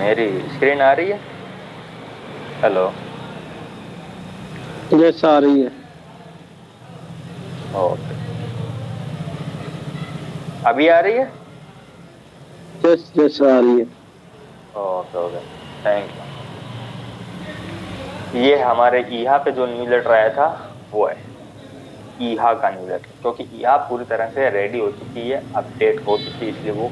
मेरी स्क्रीन आ रही है? हेलो। यस आ रही है। ओके, अभी आ रही है? यस यस आ रही है। Okay okay, thank you. ये हमारे ईहा पे जो न्यूज़लेटर आया था वो है ईहा का न्यूज़लेटर, क्योंकि ईहा पूरी तरह से रेडी हो चुकी है, अपडेट हो चुकी है, इसलिए वो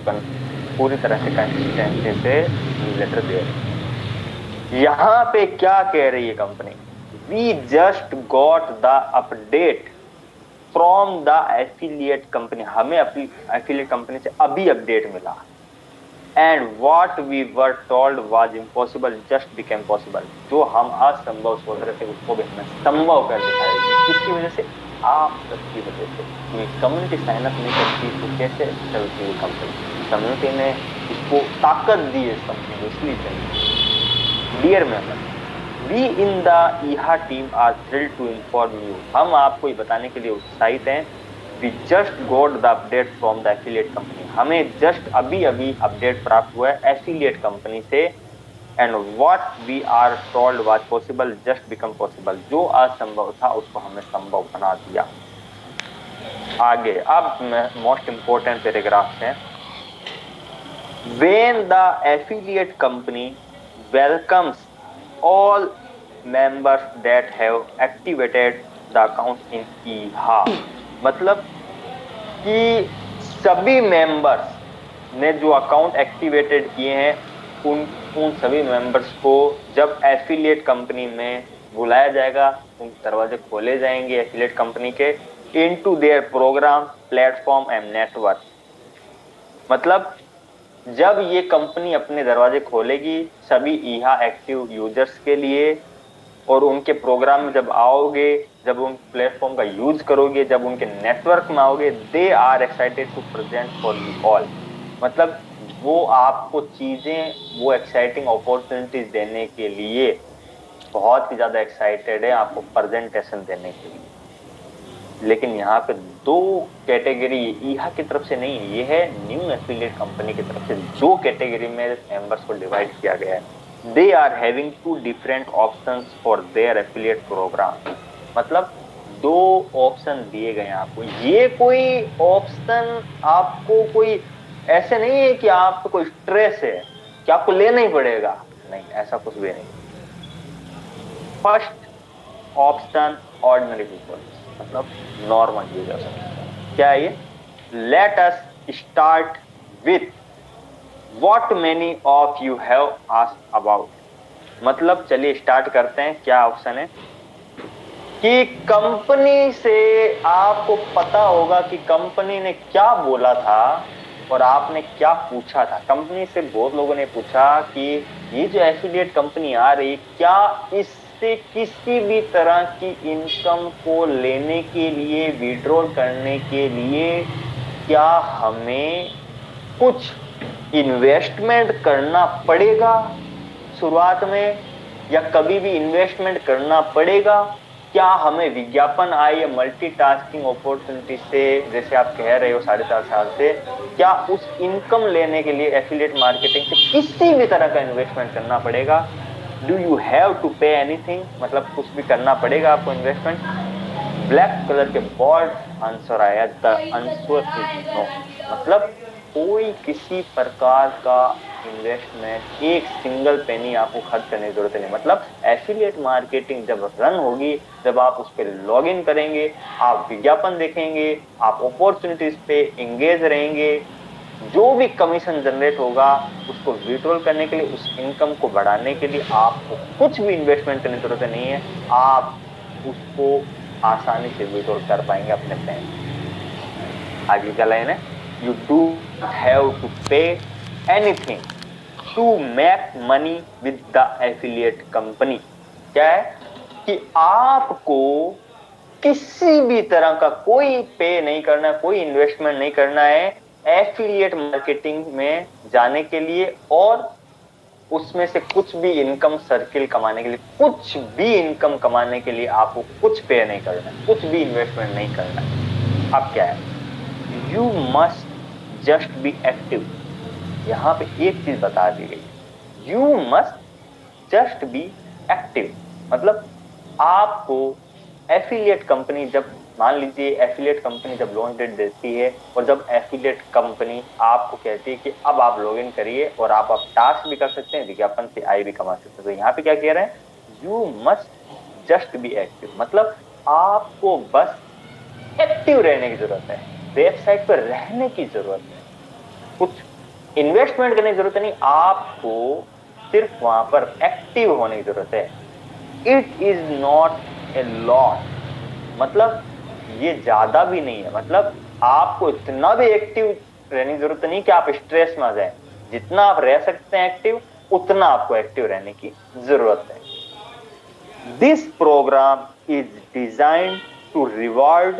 पूरी तरह से कंसिस्टेंसी से न्यूज़लेटर दे रही है। यहाँ पे क्या कह रही है company? We just got the update from the affiliate company. हमें अपनी एफिलिएट कंपनी से अभी अपडेट मिला। And what we were told was impossible just became possible. जो हम असंभव सोच रहे थे उसको भी हमने संभव कर दिखाया। किसकी वजह से? आप सबकी वजह से। क्योंकि कम्युनिटी साइन अप नहीं करती तो कैसे चलती है कंपनी? कम्युनिटी ने इसको ताकत दी है, इस कंपनी को, इसलिए चलती। Dear member, we in the ईहा team are thrilled to inform you. हम आपको ये बताने के लिए उत्साहित हैं। We just got the update from the affiliate company. हमें जस्ट अभी अभी अपडेट प्राप्त हुआ है एफिलिएट कंपनी से। And what we are told was possible just become possible. जो असंभव था उसको हमने संभव बना दिया। आगे अब मोस्ट इंपोर्टेंट पैराग्राफ है। When the affiliate company welcomes all members that have activated the account in ईहा। मतलब कि सभी मेंबर्स ने जो अकाउंट एक्टिवेटेड किए हैं उन उन सभी मेंबर्स को जब एफिलिएट कंपनी में बुलाया जाएगा, उन दरवाजे खोले जाएंगे एफिलिएट कंपनी के into their program platform and network. मतलब जब ये कंपनी अपने दरवाजे खोलेगी सभी ईहा एक्टिव यूजर्स के लिए, और उनके प्रोग्राम में जब आओगे, जब उन प्लेटफॉर्म का यूज करोगे, जब उनके नेटवर्क में आओगे, they are excited to present for you all. मतलब वो आपको चीजें, वो एक्साइटिंग अपॉर्चुनिटीज देने के लिए बहुत ही ज्यादा एक्साइटेड है, आपको प्रेजेंटेशन देने के लिए। लेकिन यहाँ पे दो कैटेगरी ईहा की तरफ से नहीं, ये है न्यू एफिलिएट कंपनी की तरफ से दो कैटेगरी में मेंबर्स को डिवाइड किया गया है। They are having two different options for their affiliate program. मतलब दो ऑप्शन दिए गए हैं आपको। ये कोई ऑप्शन आपको कोई ऐसे नहीं है कि आपको कोई स्ट्रेस है कि आपको लेना ही पड़ेगा, नहीं, ऐसा कुछ भी नहीं। फर्स्ट ऑप्शन ऑर्डिनरी पीपल, मतलब नॉर्मल यूजर्स। क्या है ये? Let us start with what many of you have asked about. मतलब चलिए स्टार्ट करते हैं। क्या ऑप्शन है कि कंपनी से आपको पता होगा कि कंपनी ने क्या बोला था और आपने क्या पूछा था। कंपनी से बहुत लोगों ने पूछा कि ये जो एफिलिएट कंपनी आ रही, क्या इससे किसी भी तरह की इनकम को लेने के लिए, विड्रॉल करने के लिए, क्या हमें कुछ इन्वेस्टमेंट करना पड़ेगा शुरुआत में, या कभी भी इन्वेस्टमेंट करना पड़ेगा? क्या हमें विज्ञापन आए या मल्टीटास्किंग अपॉर्चुनिटी से, जैसे आप कह रहे हो 4.5 साल से, क्या उस इनकम लेने के लिए एफिलिएट मार्केटिंग से किसी भी तरह का इन्वेस्टमेंट करना पड़ेगा? Do you have to pay anything, मतलब कुछ भी करना पड़ेगा आपको इन्वेस्टमेंट? ब्लैक कलर के बोल्ड आंसर आया, द आंसर इज नो। मतलब कोई किसी प्रकार का इन्वेस्टमेंट, एक सिंगल पेनी आपको खर्च करने की जरूरत नहीं। मतलब एफिलिएट मार्केटिंग जब रन होगी, जब आप उस पर लॉग इन करेंगे, आप विज्ञापन देखेंगे, आप अपॉर्चुनिटीज पे एंगेज रहेंगे, जो भी कमीशन जनरेट होगा उसको विड्रॉल करने के लिए, उस इनकम को बढ़ाने के लिए आपको कुछ भी इन्वेस्टमेंट करने की जरूरत नहीं है। आप उसको आसानी से विड्रॉल कर पाएंगे अपने बैंक। आगे क्या लाइन है? You do have to pay anything to make money with the affiliate company. क्या है कि आपको किसी भी तरह का कोई पे नहीं करना है, कोई इन्वेस्टमेंट नहीं करना है एफिलिएट मार्केटिंग में जाने के लिए, और उसमें से कुछ भी इनकम सर्किल कमाने के लिए, कुछ भी इनकम कमाने के लिए आपको कुछ पे नहीं करना है, कुछ भी इन्वेस्टमेंट नहीं करना है। अब क्या है? You must just be active. यहां पे एक चीज बता दी गई, you must just be active. मतलब आपको एफिलिएट कंपनी जब, मान लीजिए एफिलिएट कंपनी जब लॉन्च डेट देती है और जब एफिलिएट कंपनी आपको कहती है कि अब आप लॉग इन करिए और आप अब टास्क भी कर सकते हैं, विज्ञापन से आय भी कमा सकते हैं, तो यहाँ पे क्या कह रहे हैं, you must just be active. मतलब आपको बस एक्टिव रहने की जरूरत है, वेबसाइट पर रहने की जरूरत है, कुछ इन्वेस्टमेंट करने की जरूरत नहीं, आपको सिर्फ वहां पर एक्टिव होने की जरूरत है। It is not a lot, मतलब ये ज्यादा भी नहीं है, मतलब आपको इतना भी एक्टिव रहने की जरूरत नहीं कि आप स्ट्रेस में आ जाए। जितना आप रह सकते हैं एक्टिव, उतना आपको एक्टिव रहने की जरूरत है। This program is designed to reward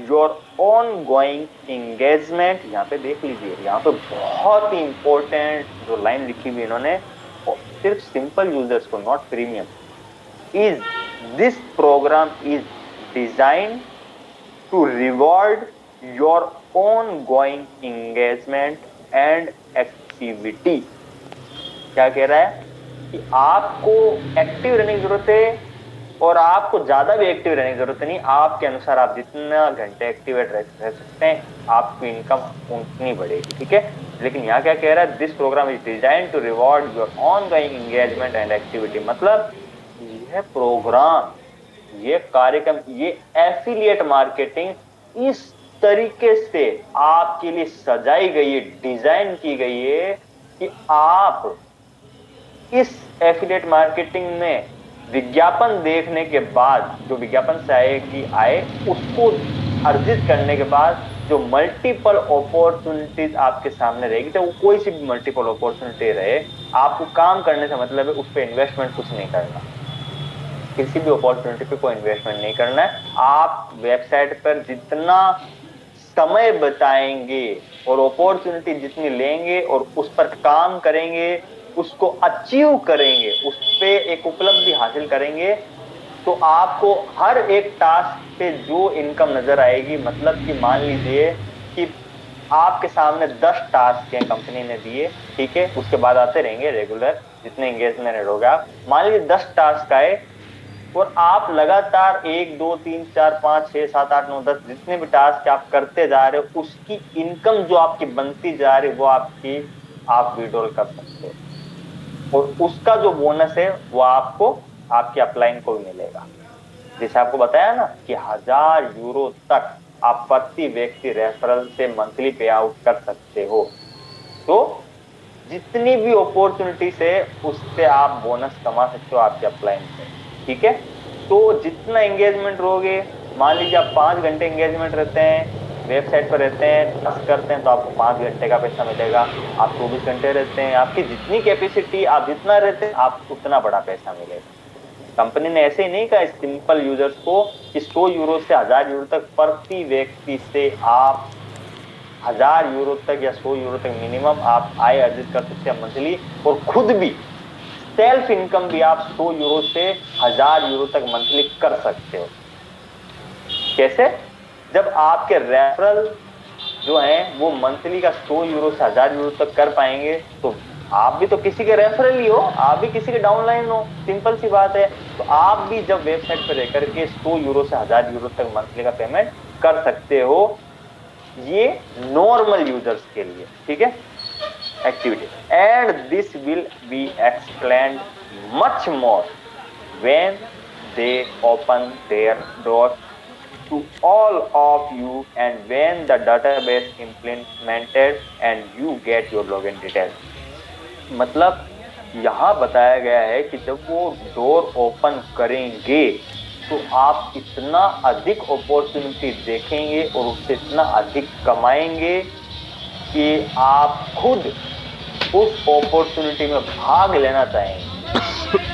your ongoing engagement. यहाँ पे देख लीजिए, यहाँ पे बहुत ही इंपॉर्टेंट जो लाइन लिखी हुई इन्होंने, सिर्फ सिंपल यूजर्स को, not premium. Is this program is designed to reward your ongoing engagement and activity। क्या कह रहा है कि आपको एक्टिव रहने की जरूरत है और आपको ज्यादा भी एक्टिव रहने की जरूरत नहीं, आपके अनुसार आप जितना घंटे एक्टिव रह सकते हैं, आपकी इनकम उतनी बढ़ेगी, ठीक है। लेकिन यहाँ क्या कह रहा है, this program is design to reward your ongoing engagement and activity. मतलब यह प्रोग्राम, ये कार्यक्रम, ये एफिलिएट मार्केटिंग इस तरीके से आपके लिए सजाई गई है, डिजाइन की गई है कि आप इस एफिलिएट मार्केटिंग में विज्ञापन देखने के बाद, जो विज्ञापन से आए उसको अर्जित करने के बाद जो मल्टीपल अपॉर्चुनिटीज आपके सामने रहेगी, तो वो कोई सी भी मल्टीपल अपॉर्चुनिटी रहे, आपको काम करने से मतलब है, उस पर इन्वेस्टमेंट कुछ नहीं करना, किसी भी अपॉर्चुनिटी पे कोई इन्वेस्टमेंट नहीं करना है। आप वेबसाइट पर जितना समय बताएंगे और अपॉर्चुनिटी जितनी लेंगे और उस पर काम करेंगे, उसको अचीव करेंगे, उस पे एक उपलब्धि हासिल करेंगे, तो आपको हर एक टास्क पे जो इनकम नजर आएगी, मतलब कि मान लीजिए कि आपके सामने 10 टास्क हैं कंपनी ने दिए, ठीक है, उसके बाद आते रहेंगे रेगुलर, जितने एंगेजमेंट होगा, मान लीजिए 10 टास्क आए और आप लगातार 1 2 3 4 5 6 7 8 9 10 जितने भी टास्क आप करते जा रहे हो, उसकी इनकम जो आपकी बनती जा रही है, वो आप विड्रॉल कर सकते हो और उसका जो बोनस है वो आपको आपके अपलाइन को मिलेगा। जैसे आपको बताया ना कि 1000 यूरो तक आप प्रति व्यक्ति रेफरल से मंथली पे आउट कर सकते हो, तो जितनी भी अपॉर्चुनिटी है उससे आप बोनस कमा सकते हो आपके अपलाइन से, ठीक है। तो जितना एंगेजमेंट रहोगे, मान लीजिए आप 5 घंटे एंगेजमेंट रहते हैं, वेबसाइट पर रहते हैं, टास्क करते हैं, तो आपको 5 घंटे का पैसा मिलेगा। आप 24 घंटे रहते हैं, आपकी जितनी कैपेसिटी, आप जितना रहते हैं, आपको उतना बड़ा पैसा मिलेगा। कंपनी ने ऐसे ही नहीं कहा सिंपल यूजर्स को कि 100 यूरो से 1000 यूरो तक प्रति व्यक्ति से आप 1000 यूरो तक या 100 यूरो तक मिनिमम आप आय अर्जित कर सकते हैं मंथली, और खुद भी सेल्फ इनकम भी आप 100 यूरो से 1000 यूरो तक मंथली कर सकते हो। कैसे? जब आपके रेफरल जो हैं वो मंथली का 100 यूरो से 1000 यूरो तक कर पाएंगे, तो आप भी तो किसी के रेफरल ही हो, आप भी किसी के डाउनलाइन हो, सिंपल सी बात है। तो आप भी जब वेबसाइट पर रहकर के 100 यूरो से 1000 यूरो तक मंथली का पेमेंट कर सकते हो। ये नॉर्मल यूजर्स के लिए, ठीक है, activity. And this will be explained much more when they open their door to all of you and when the database implemented and you get your login details। मतलब यहाँ बताया गया है कि जब वो डोर ओपन करेंगे तो आप इतना अधिक अपॉर्चुनिटी देखेंगे और उससे इतना अधिक कमाएंगे कि आप खुद उस अपॉर्चुनिटी में भाग लेना चाहेंगे।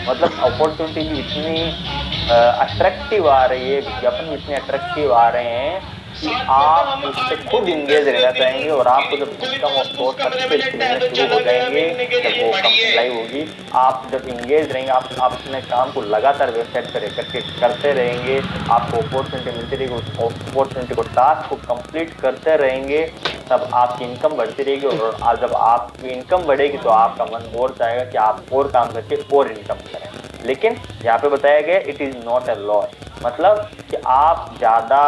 मतलब अपॉर्चुनिटी भी इतनी अट्रैक्टिव आ रही है, विज्ञापन भी इतने अट्रैक्टिव आ रहे हैं कि आप उससे खुद इंगेज रहना चाहेंगे और आपको जब इनकम और सोर्स सक्सेस मिलने शुरू हो जाएंगे, जब वो कंपनी लाइव होगी, आप जब इंगेज रहेंगे, आप अपने काम को लगातार वेबसाइट पर करके करते रहेंगे, आपको अपॉर्चुनिटी मिलती रहेगी, उस अपॉर्चुनिटी को टास्क को कंप्लीट करते रहेंगे, तब आपकी इनकम बढ़ती रहेगी। और जब आपकी इनकम बढ़ेगी तो आपका मन और चाहेगा कि आप और काम करके और इनकम करें। लेकिन यहाँ पे बताया गया it is not a loss, मतलब कि आप ज्यादा,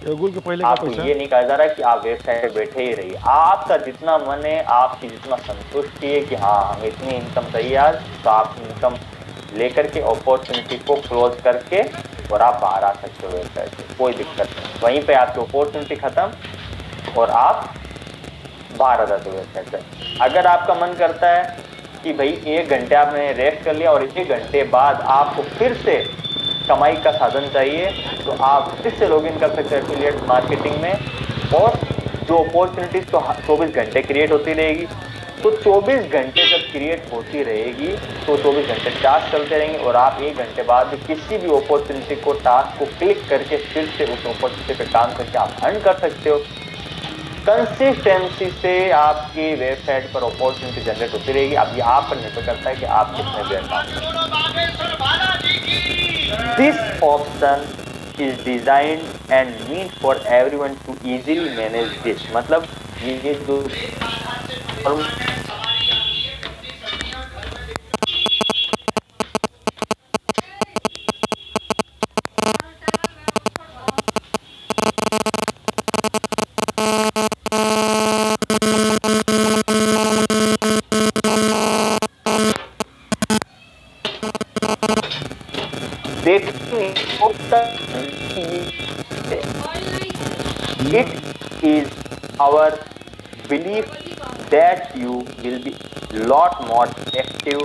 आपको ये नहीं कहा जा रहा है कि आप वेबसाइट पे बैठे ही रहिए। आपका जितना मन है, आपकी जितना संतुष्टि है कि हाँ हमें इतनी इनकम चाहिए आज, तो आप इनकम लेकर के अपॉर्चुनिटी को क्लोज करके और आप बाहर आ सकते हो वेबसाइट से, कोई दिक्कत नहीं। वहीं पे आपकी अपॉर्चुनिटी खत्म और आप बाहर आ जाते हो वेबसाइट से। अगर आपका मन करता है कि भाई 1 घंटे आपने रेस्ट कर लिया और 1 घंटे बाद आपको फिर से कमाई का साधन चाहिए, तो आप फिर से लॉगिन कर सकते हैं एफिलिएट मार्केटिंग में। और जो अपॉर्चुनिटीज तो 24 घंटे क्रिएट होती रहेगी, तो 24 घंटे जब क्रिएट होती रहेगी तो 24 घंटे टास्क चलते रहेंगे और आप 1 घंटे बाद किसी भी अपॉर्चुनिटी को टास्क को क्लिक करके फिर से उस अपॉर्चुनिटी पे काम करके आप अर्न कर सकते हो। कंसिस्टेंसी से आपकी वेबसाइट पर अपॉर्चुनिटी जनरेट होती रहेगी। अब ये आप पर निर्भर करता है कि आप कितने देर काम करें। This option is designed and mean for everyone to easily manage this, मतलब ये जो it is our belief that you will be lot more active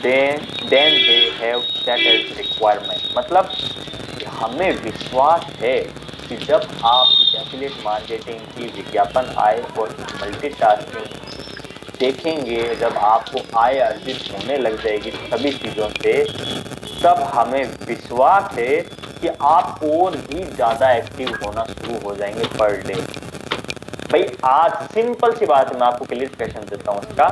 than they have set as requirement, मतलब हमें विश्वास है कि जब आप एफिलिएट मार्केटिंग की विज्ञापन आए और मल्टीटास्किंग देखेंगे, जब आपको आय अर्जित होने लग जाएगी सभी चीजों से, तब हमें विश्वास है कि आप और भी ज्यादा एक्टिव होना शुरू हो जाएंगे पर डे। भाई आज सिंपल सी बात है, मैं आपको क्लियरिफिकेशन देता हूँ इसका,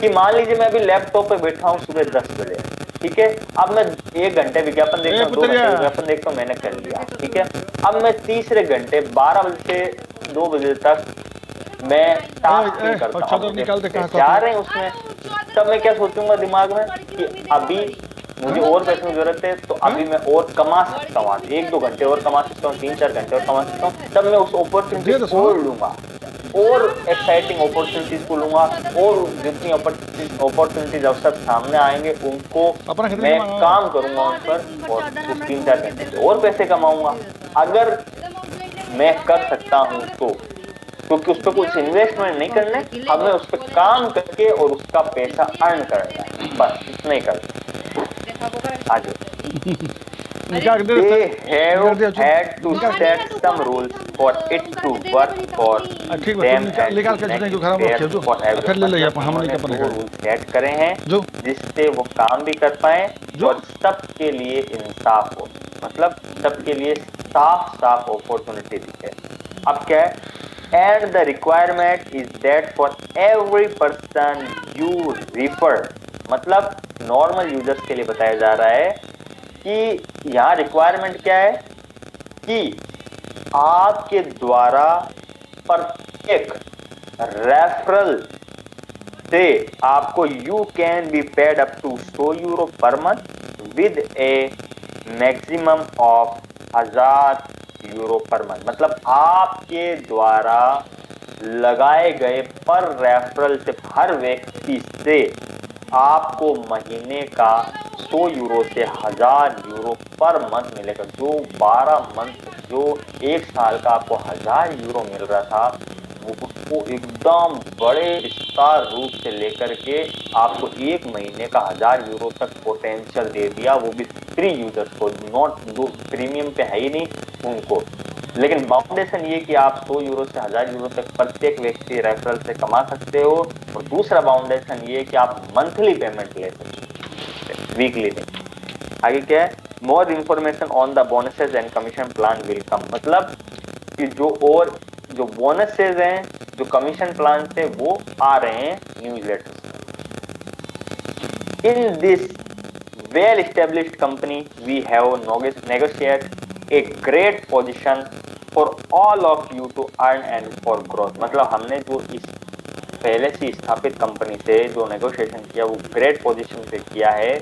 कि मान लीजिए मैं अभी लैपटॉप पे बैठा हूँ सुबह 10 बजे, ठीक है। अब मैं 1 घंटे विज्ञापन देखता हूँ, 2 घंटे विज्ञापन देखता हूँ, मैंने कर लिया, ठीक है। अब मैं तीसरे घंटे 12 बजे से 2 बजे तक मैं टास्क करता हूँ, जा रहे हैं उसमें, तब मैं क्या सोचूंगा दिमाग में कि अभी मुझे और पैसे की जरूरत है, तो अभी मैं और कमा सकता हूँ, 1-2 घंटे और कमा सकता हूँ, 3-4 घंटे और कमा सकता हूँ। तब मैं उस अपॉर्चुनिटी को लूंगा और एक्साइटिंग अपॉर्चुनिटीज को लूंगा, और जितनी अपॉर्चुनिटीज अवसर सामने आएंगे उनको मैं काम करूंगा उन पर, और उस 3-4 घंटे और पैसे कमाऊंगा। अगर मैं कर सकता हूँ तो, क्योंकि उस पर कुछ इन्वेस्टमेंट नहीं करना है, हमें उस पर काम करके और उसका पैसा अर्न करना है, बस इतना ही करना है। आगे they have had to set some rules for it to work for them rule set करे हैं जिससे वो काम भी कर पाए और सबके लिए इंसाफ हो, मतलब सबके लिए साफ साफ अपॉर्चुनिटी दिखे। अब क्या है, and the requirement is that for every person you refer, मतलब नॉर्मल यूजर्स के लिए बताया जा रहा है कि यहाँ रिक्वायरमेंट क्या है कि आपके द्वारा प्रत्येक रेफरल से आपको you can be paid up to €100 per month with a maximum of €1000 per month, मतलब आपके द्वारा लगाए गए पर रेफरल से हर व्यक्ति से आपको महीने का €100 से €1000 पर मंथ मिलेगा। जो 12 मंथ, जो 1 साल का आपको €1000 मिल रहा था, वो उसको एकदम बड़े विस्तार रूप से लेकर के आपको 1 महीने का €1000 तक पोटेंशियल दे दिया, वो भी फ्री यूजर्स को, नॉट जो प्रीमियम पे है ही नहीं उनको। लेकिन बाउंडेशन ये कि आप €100 से €1000 तक प्रत्येक व्यक्ति रेफरल से कमा सकते हो, और दूसरा बाउंडेशन ये कि आप मंथली पेमेंट ले सकते हो, वीकली नहीं। आगे क्या है, more information on the bonuses and commission plan will come, मतलब कि और जो बोनसेस हैं, जो कमीशन प्लान थे, वो आ रहे हैं newsletters. In this well established company we have negotiate a great position for all of you to earn and for growth. मतलब हमने जो इस पहले से स्थापित कंपनी से जो नेगोशिएशन किया वो ग्रेट पोजीशन पे किया है।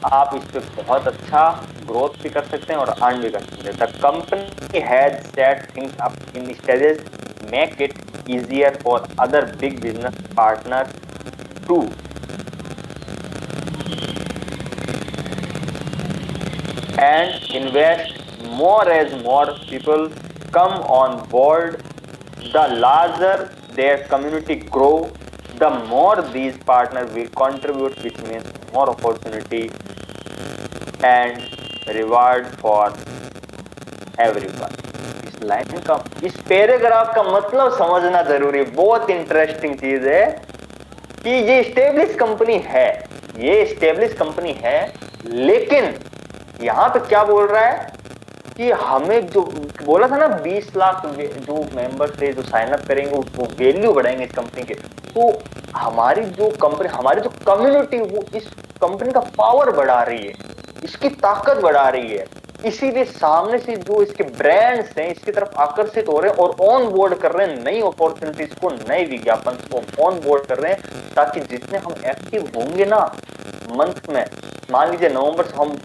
आप इस पे बहुत अच्छा ग्रोथ भी कर सकते हैं और अर्न भी कर सकते हैं। The company has set things up in stages make it easier for other big business partner to and invest more as more people come on board. The larger their community grow, the more these partners will contribute, which means more opportunity and reward for everyone. इस line का, इस paragraph का मतलब समझना जरूरी। बहुत interesting चीज है कि ये स्टेब्लिश कंपनी है, ये स्टेब्लिश कंपनी है, लेकिन यहां पे क्या बोल रहा है कि हमें जो बोला था ना 20 लाख जो मेंबर थे जो साइन अप करेंगे वो वैल्यू बढ़ाएंगे इस कंपनी के। तो हमारी जो कंपनी, हमारी जो कम्युनिटी, वो इस कंपनी का पावर बढ़ा रही है, इसकी ताकत बढ़ा रही है। इसीलिए सामने से जो इसके ब्रांड्स हैं इसकी तरफ आकर्षित हो रहे हैं और ऑन बोर्ड कर रहे हैं नई अपॉर्चुनिटीज को, नए विज्ञापन को ऑन बोर्ड कर रहे हैं, ताकि जितने हम एक्टिव होंगे ना मंथ में, मान लीजिए नवंबर से हम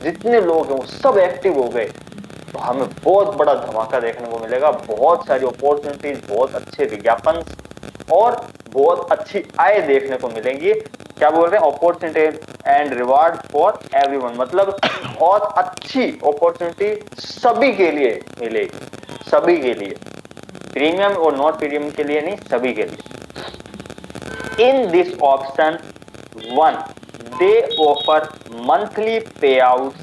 जितने लोग हैं वो सब एक्टिव हो गए, तो हमें बहुत बड़ा धमाका देखने को मिलेगा। बहुत सारी अपॉर्चुनिटीज, बहुत अच्छे विज्ञापन और बहुत अच्छी आय देखने को मिलेंगी। क्या बोल रहे हैं? Opportunity and reward for everyone, मतलब बहुत अच्छी अपॉर्चुनिटी सभी के लिए मिलेगी, सभी के लिए, प्रीमियम और नॉन प्रीमियम के लिए नहीं, सभी के लिए। In this option 1 they offer monthly payouts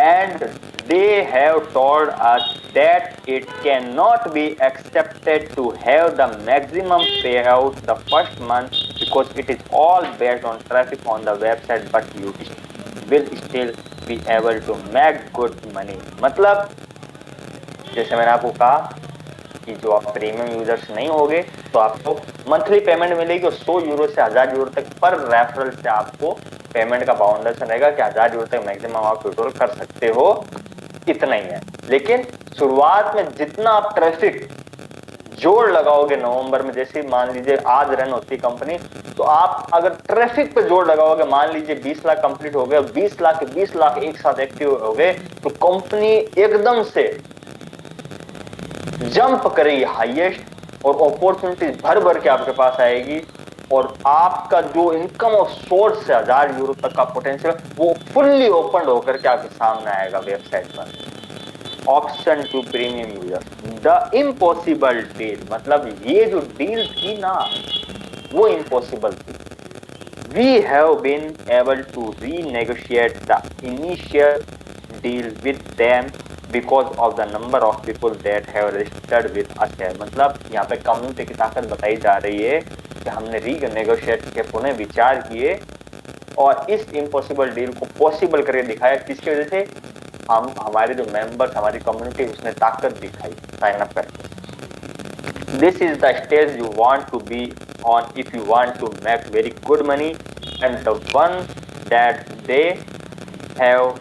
and they have told us that it cannot be accepted to have the maximum payout the first month because it is all based on traffic on the website, but you will still be able to make good money। मतलब जैसे मैंने आपको कहा कि जो आप premium users नहीं होगे तो आपको मंथली पेमेंट मिलेगी और 100 यूरो से 1000 यूरो तक पर रेफरल से आपको पेमेंट का बाउंडेशन रहेगा कि 1000 यूरो तक मैक्सिमम आप विड्रॉल कर सकते हो, इतना ही है। लेकिन शुरुआत में जितना आप ट्रैफिक जोड़ लगाओगे नवंबर में, जैसे मान लीजिए आज रन होती कंपनी, तो आप अगर ट्रैफिक पे जोड़ लगाओगे, मान लीजिए 20 लाख कंप्लीट हो गए, 20 लाख के 20 लाख एक साथ एक्टिव हो गए, तो कंपनी एकदम से जंप करेगी हाईएस्ट और अपॉर्चुनिटीज भर भर के आपके पास आएगी और आपका जो इनकम ऑफ सोर्स से 1000 यूरो तक का पोटेंशियल वो फुल्ली ओपन होकर के आपके सामने आएगा वेबसाइट पर। Option to premium user, the impossible deal, मतलब ये जो डील थी ना वो इम्पॉसिबल थी। We have been able to renegotiate the initial deal with them because of the number of people that have registered with us है। मतलब यहाँ पे कम्युनिटी की ताकत बताई जा रही है कि हमने रीनेगोशिएट के पुनः विचार किए और इस इम्पॉसिबल डील को पॉसिबल करके दिखाया। किसकी वजह से? हम, हमारे जो मेंबर्स, हमारी कम्युनिटी, उसने ताकत दिखाई साइन अप करके। This is the stage you want to be on if you want to make very good money and the one that they have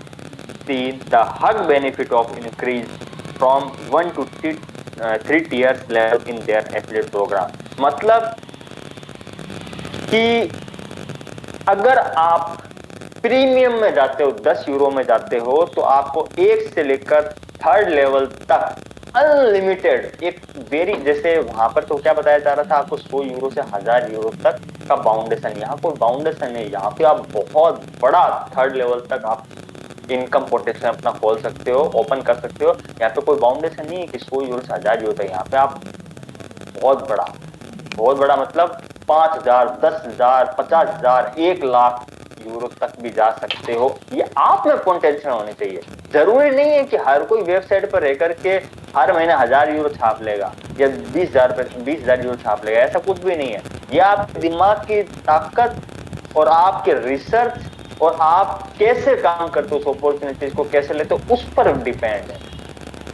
seen the hug benefit of increase from 1 to 3 tiers level in their affiliate program। मतलब कि अगर आप premium में जाते हो, 10 euro में जाते हो, तो आपको 1 से लेकर 3rd लेवल तक अनलिमिटेड एक वेरी, जैसे वहां पर तो क्या बताया जा रहा था आपको 100 यूरो से 1000 यूरो तक का बाउंडेशन, यहाँ कोई बाउंडेशन नहीं, यहाँ पे आप बहुत बड़ा 3rd लेवल तक आप इनकम पोटेंशियल अपना खोल सकते हो, ओपन कर सकते हो। यहाँ पे कोई बाउंडेशन नहीं है कि 100 यूरो से 1000 यूरो तक, यहाँ पे आप बहुत बड़ा मतलब 5000, 10000, 50000, 1 लाख यूरो तक भी जा सकते हो। ये आप में पोटेंशियल होनी चाहिए। जरूरी नहीं है कि हर कोई वेबसाइट पर रह करके हर महीने 1000 यूरो छाप लेगा या 20,000 यूरो छाप लेगा, ऐसा कुछ भी नहीं है। ये आपके दिमाग की ताकत और आपके रिसर्च और आप कैसे काम करते हो, उस अपॉर्चुनिटीज को कैसे लेते हो, उस पर डिपेंड है।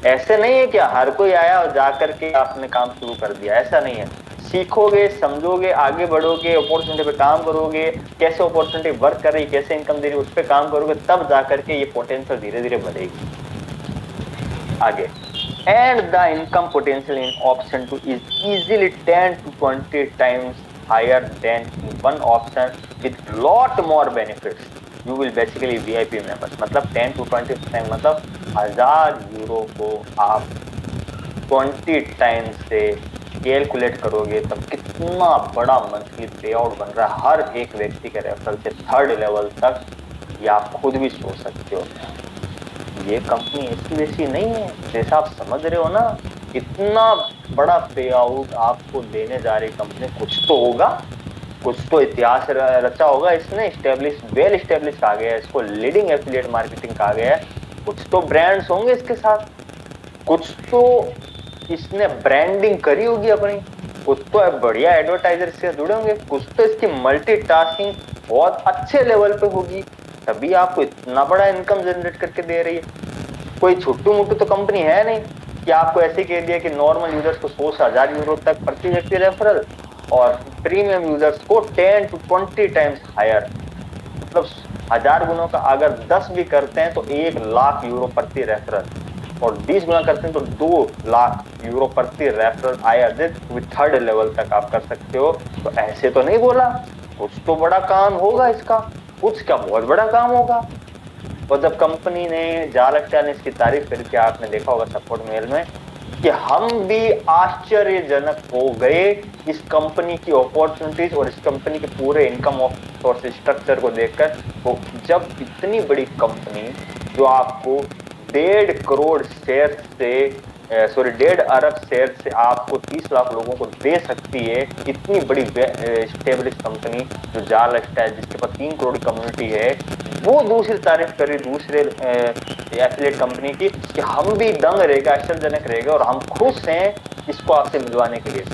ऐसे नहीं है कि हर कोई आया और जाकर के आपने काम शुरू कर दिया, ऐसा नहीं है। सीखोगे, समझोगे, आगे बढ़ोगे, अपॉर्चुनिटी पे काम करोगे, कैसे अपॉर्चुनिटी वर्क कर रही है, कैसे इनकम दे रही है, उस पर काम करोगे, तब जाकर के ये पोटेंशियल धीरे धीरे बढ़ेगी आगे। And the income potential in option 2 is easily 10 to 20 times higher than in one option with lot more benefits. You will basically VIP members, मतलब 10 to 20 टाइम, मतलब 1000 यूरो को आप 20 टाइम्स से कैलकुलेट करोगे तब कितना बड़ा मंथली पे आउट बन रहा है हर एक व्यक्ति के रेफरल से थर्ड लेवल तक, ये आप खुद भी सोच सकते हो। ये कंपनी ऐसी वैसी नहीं है, जैसा आप समझ रहे हो ना, इतना बड़ा पे आउट आपको देने जा रही कंपनी, कुछ तो होगा, कुछ तो इतिहास रचा होगा इसने, वेल इस्टेब्लिश कहा गया है इसको, लीडिंग एफिलिएट मार्केटिंग कहा गया है, कुछ तो ब्रांड्स होंगे इसके साथ, कुछ तो इसने ब्रांडिंग करी होगी अपनी, कुछ तो बढ़िया एडवर्टाइजर से जुड़े होंगे, कुछ तो इसकी मल्टीटास्किंग बहुत अच्छे लेवल पे होगी, तभी आपको इतना बड़ा इनकम जनरेट करके दे रही है। कोई छोटू मोटू तो कंपनी है नहीं कि आपको ऐसे कह दिया कि नॉर्मल यूजर्स को 100 से 1000 यूरो तक प्रति व्यक्ति रेफरल और प्रीमियम यूजर्स को 10 to 20 टाइम्स हायर, मतलब 1000 गुणों का अगर 10 भी करते हैं तो 1 लाख यूरो प्रति रेफरल, और 20 गुना करते हैं तो 2 लाख यूरो प्रति रेफरल आया थर्ड लेवल तक आप कर सकते हो। तो ऐसे तो नहीं बोला, कुछ तो बड़ा काम होगा इसका, कुछ क्या बहुत बड़ा काम होगा। और जब कंपनी ने जालक्टा ने इसकी तारीफ करके, आपने देखा होगा सपोर्ट मेल में, कि हम भी आश्चर्यजनक हो गए इस कंपनी की अपॉर्चुनिटीज और इस कंपनी के पूरे इनकम ऑफ सोर्स स्ट्रक्चर को देखकर। तो जब इतनी बड़ी कंपनी जो आपको 1.5 करोड़ शेयर से 1.5 अरब शेयर से आपको 30 लाख लोगों को दे सकती है, इतनी बड़ी स्टेब्लिश कंपनी जो जालक्टा है, जिसके पास 3 करोड़ कम्युनिटी है, वो दूसरी तारीफ करी दूसरे एफिलिएट कंपनी की कि हम भी दंग रहेगा, आश्चर्यजनक रहेगा और हम खुश हैं इसको आपसे मिलवाने के लिए।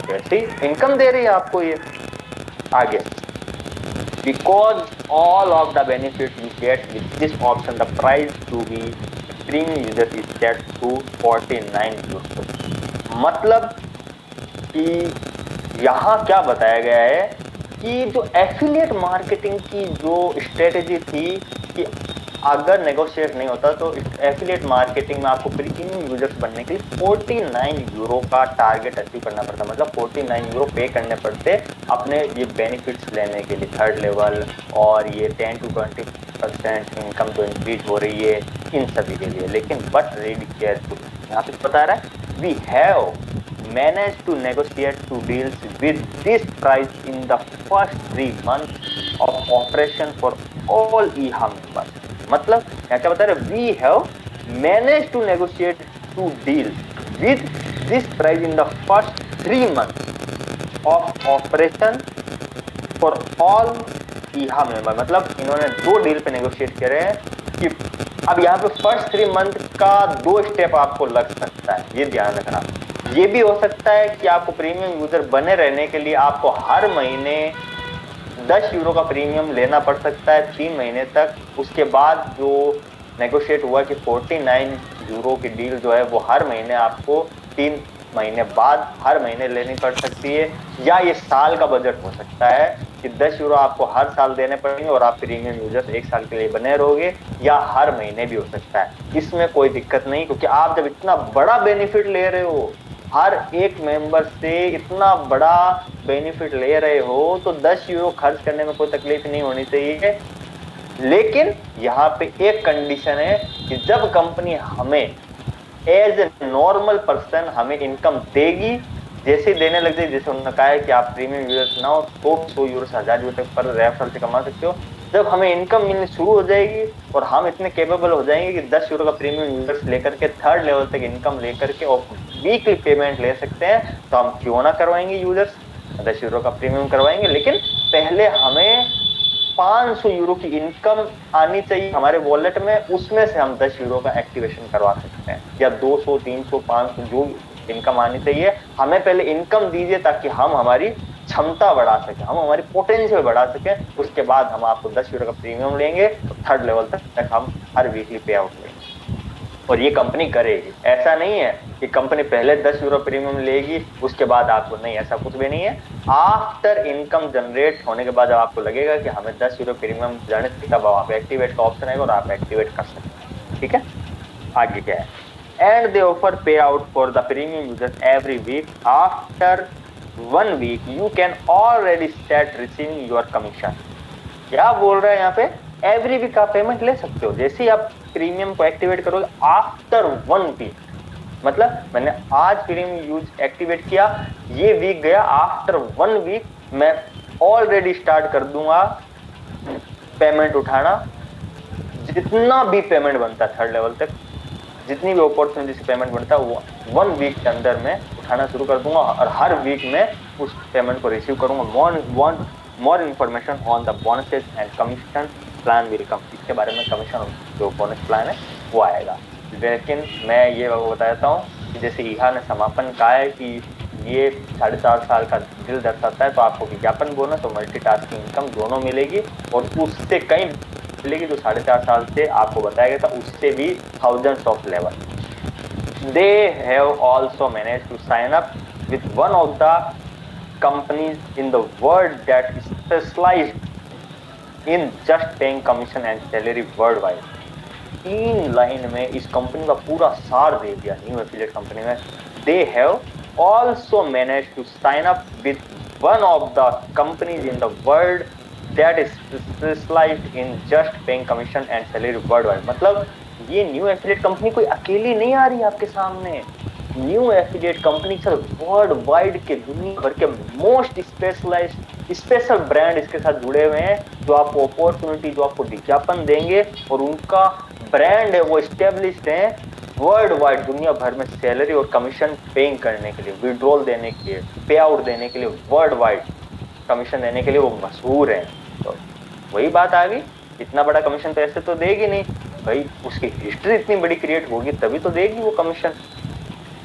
कैसी इनकम दे रही है आपको ये आगे। Because all of the benefits you get with this option, the price to be premium user is set to 49 euros। मतलब कि यहाँ क्या बताया गया है कि जो एफिलिएट मार्केटिंग की जो स्ट्रेटेजी थी कि अगर नेगोशिएट नहीं होता तो एफिलिएट मार्केटिंग में आपको प्रीमियम यूजर्स बनने के लिए 49 यूरो का टारगेट अचीव करना पड़ता, मतलब 49 यूरो पे करने पड़ते अपने ये बेनिफिट्स लेने के लिए थर्ड लेवल, और ये 10 to 20% इनकम जो इंक्रीज हो रही है इन सभी के लिए। लेकिन बट रीड केयरफुल, यहाँ पे बता रहा है we have managed to negotiate 2 deals with this price in the first 3 months of operation for all EHA members। मतलब क्या बता रहे, we have manage to negotiate 2 deals with this price in the first 3 months of operation for all EHA member। मतलब इन्होंने 2 deal पे negotiate करे हैं कि अब यहाँ पे फर्स्ट 3 मंथ का 2 स्टेप आपको लग सकता है, ये ध्यान रखना। ये भी हो सकता है कि आपको प्रीमियम यूजर बने रहने के लिए आपको हर महीने 10 यूरो का प्रीमियम लेना पड़ सकता है 3 महीने तक। उसके बाद जो नेगोशिएट हुआ कि 49 यूरो की डील जो है वो हर महीने आपको 3 महीने बाद हर महीने लेनी पड़ सकती है, या ये साल का बजट हो सकता है कि 10 यूरो आपको हर साल देने पड़ेंगे और आप प्रीमियम यूजर 1 साल के लिए बने रहोगे, या हर महीने भी हो सकता है। इसमें कोई दिक्कत नहीं, क्योंकि आप जब इतना बड़ा बेनिफिट ले रहे हो, हर एक मेंबर से इतना बड़ा बेनिफिट ले रहे हो, तो 10 यूरो खर्च करने में कोई तकलीफ नहीं होनी चाहिए। लेकिन यहाँ पे एक कंडीशन है कि जब कंपनी हमें एज ए नॉर्मल पर्सन हमें इनकम देगी, जैसे देने लग जाए, जैसे उन्होंने कहा है कि आप प्रीमियम यूजर्स ना हो तो 100 यूरो से 1000 यूरो तक पर रेफरल से कमा सकते हो। जब हमें इनकम मिलनी शुरू हो जाएगी और हम इतने केपेबल हो जाएंगे कि 10 यूरो का प्रीमियम यूजर्स लेकर के थर्ड लेवल तक इनकम लेकर के और वीकली पेमेंट ले सकते हैं, तो हम क्यों ना करवाएंगे यूजर्स, 10 यूरो का प्रीमियम करवाएंगे। लेकिन पहले हमें 500 यूरो की इनकम आनी चाहिए हमारे वॉलेट में, उसमें से हम 10 यूरो का एक्टिवेशन करवा सकते हैं, या 200 300 500 जो इनकम आनी चाहिए। हमें पहले इनकम दीजिए ताकि हम हमारी क्षमता बढ़ा सकें, हम हमारी पोटेंशियल बढ़ा सकें। उसके बाद हम आपको 10 यूरो का प्रीमियम लेंगे, तो थर्ड लेवल तक हम हर वीकली पे आउट लेंगे। और ये कंपनी करेगी। ऐसा नहीं है कि कंपनी पहले 10 यूरो प्रीमियम लेगी उसके बाद आपको, नहीं, ऐसा कुछ भी नहीं है। आफ्टर इनकम जनरेट होने के बाद जब आपको लगेगा कि हमें 10 यूरो प्रीमियम जाने चाहिए, तब आप एक्टिवेट का ऑप्शन आएगा और आप एक्टिवेट कर सकते हैं। ठीक है, आगे क्या है, and they offer pay out for the premium user every week. After 1 week you can already start receiving your commission. क्या बोल रहा है यहाँ पे, एवरी वीक आप पेमेंट ले सकते हो जैसे ही आप प्रीमियम को एक्टिवेट करोगे आफ्टर 1 वीक। मतलब मैंने आज प्रीमियम यूज एक्टिवेट किया, ये वीक गया, आफ्टर 1 वीक मैं ऑलरेडी स्टार्ट कर दूंगा पेमेंट उठाना। जितना भी पेमेंट बनता है थर्ड लेवल तक, जितनी भी अपॉर्चुनिटी से पेमेंट बनता है वो 1 वीक के अंदर में उठाना शुरू कर दूंगा और हर वीक में उस पेमेंट को रिसीव करूंगा। More information on the bonuses and commission plan will come. इसके बारे में कमीशन जो बोनस प्लान है वो आएगा। लेकिन मैं ये बता देता हूँ कि जैसे ईहा ने समापन कहा है कि ये 4.5 साल का डील दर्शाता है, तो आपको विज्ञापन बोनस और मल्टीटास्किंग इनकम दोनों मिलेगी और उससे कहीं मिलेगी जो 4.5 साल से आपको बताया गया था, उससे भी thousands of level. They have also managed to sign up with one of the companies in the world that specialized in just paying commission and salary worldwide। 3 line में इस कंपनी का पूरा सार दे दिया न्यू एफिलिएट कंपनी में। They have also managed to sign up with one of the companies in the world that is specialized in just paying commission and salary worldwide। मतलब ये new affiliate company कोई अकेली नहीं आ रही आपके सामने। New affiliate company sir world wide के दुनिया भर के मोस्ट स्पेशलाइज्ड स्पेशल ब्रांड इसके साथ जुड़े हुए हैं, जो आपको अपॉर्चुनिटी, जो आपको विज्ञापन देंगे और उनका ब्रांड है वो स्टेब्लिश्ड है वर्ल्ड वाइड दुनिया भर में सैलरी और कमीशन पेइंग करने के लिए, विड्रॉल देने के लिए, पे आउट देने के लिए, वर्ल्ड वाइड कमीशन देने के लिए वो मशहूर है। तो वही बात आ गई, इतना बड़ा कमीशन तो ऐसे तो देगी नहीं भाई, उसकी हिस्ट्री इतनी बड़ी क्रिएट होगी तभी तो देगी वो commission.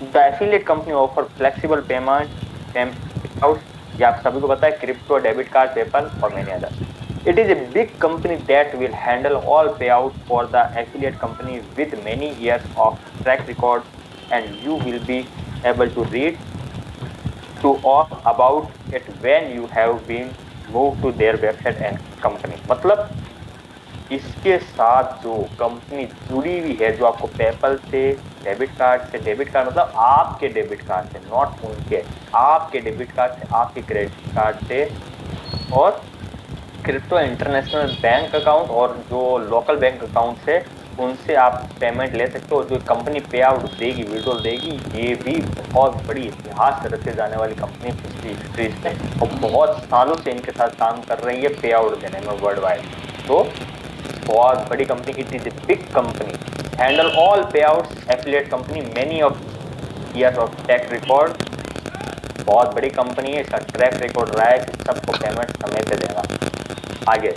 The affiliate company offer flexible payment out, ये आप सभी को पता है, क्रिप्टो, डेबिट कार्ड, पेपल और many others. It is a big company that will handle all पे out for the affiliate company with many years of track record and you will be able to read to all about it when you have been move to their website and company. मतलब इसके साथ जो company जुड़ी हुई है, जो आपको PayPal से, डेबिट कार्ड मतलब आपके डेबिट कार्ड से, नॉट उनके, आपके डेबिट कार्ड से, आपके क्रेडिट कार्ड से, और क्रिप्टो इंटरनेशनल बैंक अकाउंट और जो लोकल बैंक अकाउंट से, उनसे आप पेमेंट ले सकते हो। जो कंपनी पे आउट देगी, विड्रॉल देगी, ये भी बहुत बड़ी इतिहास रचे जाने वाली कंपनी पिछली हिस्ट्री से और बहुत सालों से इनके साथ काम कर रही है पे आउट देने में वर्ल्ड वाइड। तो बहुत बड़ी company, it is a big company, handle all payouts, affiliate company, many of years of track record. बहुत बड़ी कंपनी है, इसका ट्रैक रिकॉर्ड रहा है कि सबको पेमेंट समय पे देगा। आगे,